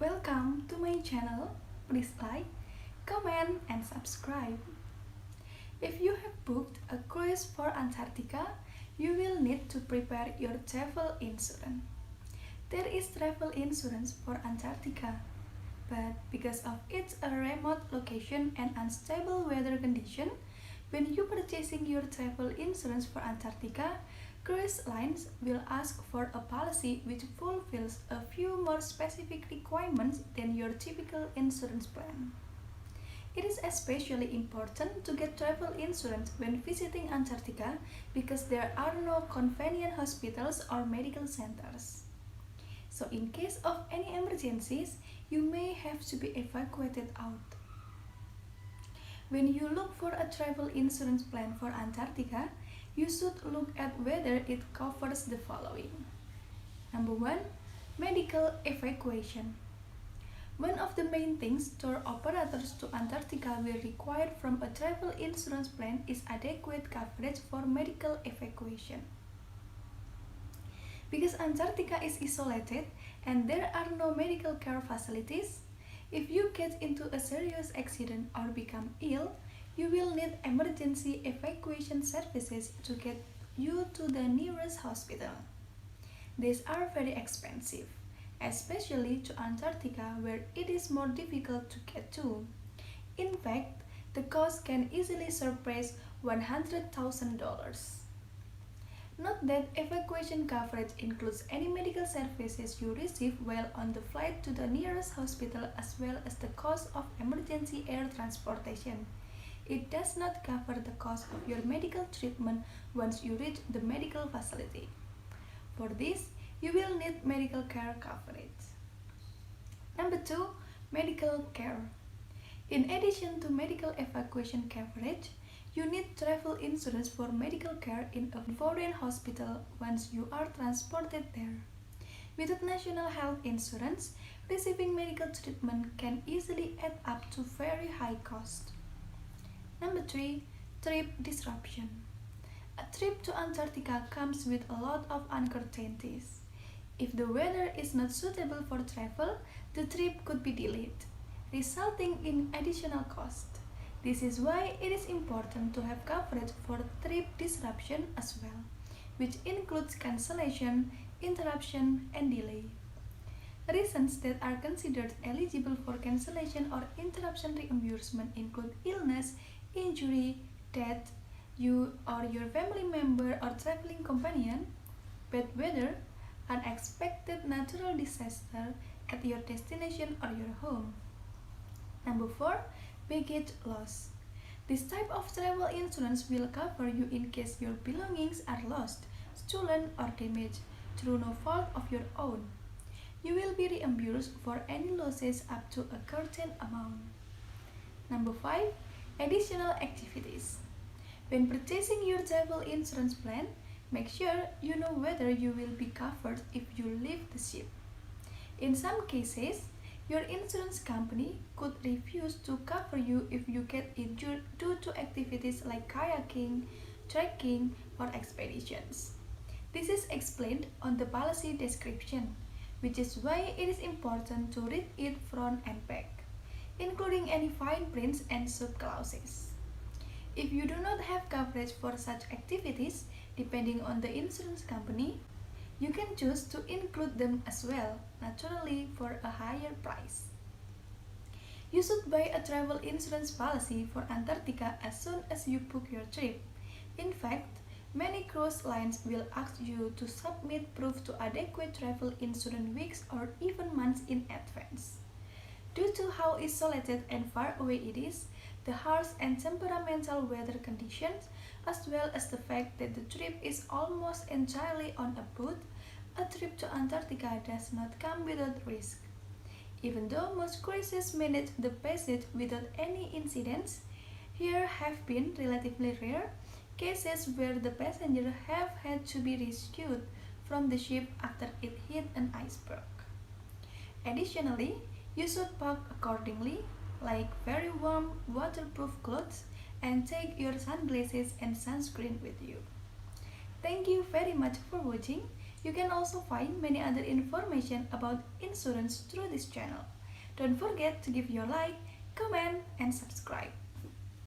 Welcome to my channel. Please like, comment, and subscribe. If you have booked a cruise for Antarctica, you will need to prepare your travel insurance. There is travel insurance for Antarctica, but because of its a remote location and unstable weather condition, when you purchasing your travel insurance for Antarctica, cruise lines will ask for a policy which fulfills a few more specific requirements than your typical insurance plan. It is especially important to get travel insurance when visiting Antarctica because there are no convenient hospitals or medical centers. So in case of any emergencies, you may have to be evacuated out. When you look for a travel insurance plan for Antarctica, you should look at whether it covers the following. Number 1. Medical evacuation. One of the main things tour operators to Antarctica will require from a travel insurance plan is adequate coverage for medical evacuation. Because Antarctica is isolated and there are no medical care facilities, if you get into a serious accident or become ill, you will need emergency evacuation services to get you to the nearest hospital. These are very expensive, especially to Antarctica where it is more difficult to get to. In fact, the cost can easily surpass $100,000. Note that evacuation coverage includes any medical services you receive while on the flight to the nearest hospital as well as the cost of emergency air transportation. It does not cover the cost of your medical treatment once you reach the medical facility. For this, you will need medical care coverage. Number 2. Medical care. In addition to medical evacuation coverage, you need travel insurance for medical care in a foreign hospital once you are transported there. Without national health insurance, receiving medical treatment can easily add up to very high cost. Number 3. Trip disruption. A trip to Antarctica comes with a lot of uncertainties. If the weather is not suitable for travel, the trip could be delayed, resulting in additional cost. This is why it is important to have coverage for trip disruption as well, which includes cancellation, interruption, and delay. Reasons that are considered eligible for cancellation or interruption reimbursement include illness, injury, death, you or your family member or traveling companion, bad weather, unexpected natural disaster at your destination or your home. Number 4. Baggage loss. This type of travel insurance will cover you in case your belongings are lost, stolen, or damaged through no fault of your own. You will be reimbursed for any losses up to a certain amount. Number 5. Additional activities. When purchasing your travel insurance plan, make sure you know whether you will be covered if you leave the ship. In some cases, your insurance company could refuse to cover you if you get injured due to activities like kayaking, trekking, or expeditions. This is explained on the policy description, which is why it is important to read it front and back, including any fine prints and sub-clauses. If you do not have coverage for such activities, depending on the insurance company, you can choose to include them as well, naturally for a higher price. You should buy a travel insurance policy for Antarctica as soon as you book your trip. In fact, many cruise lines will ask you to submit proof to adequate travel insurance weeks or even months in advance. Due to how isolated and far away it is, the harsh and temperamental weather conditions, as well as the fact that the trip is almost entirely on a boat, a trip to Antarctica does not come without risk. Even though most cruises manage the passage without any incidents, here have been relatively rare cases where the passengers have had to be rescued from the ship after it hit an iceberg. Additionally, you should pack accordingly, like very warm, waterproof clothes, and take your sunglasses and sunscreen with you. Thank you very much for watching. You can also find many other information about insurance through this channel. Don't forget to give your like, comment, and subscribe.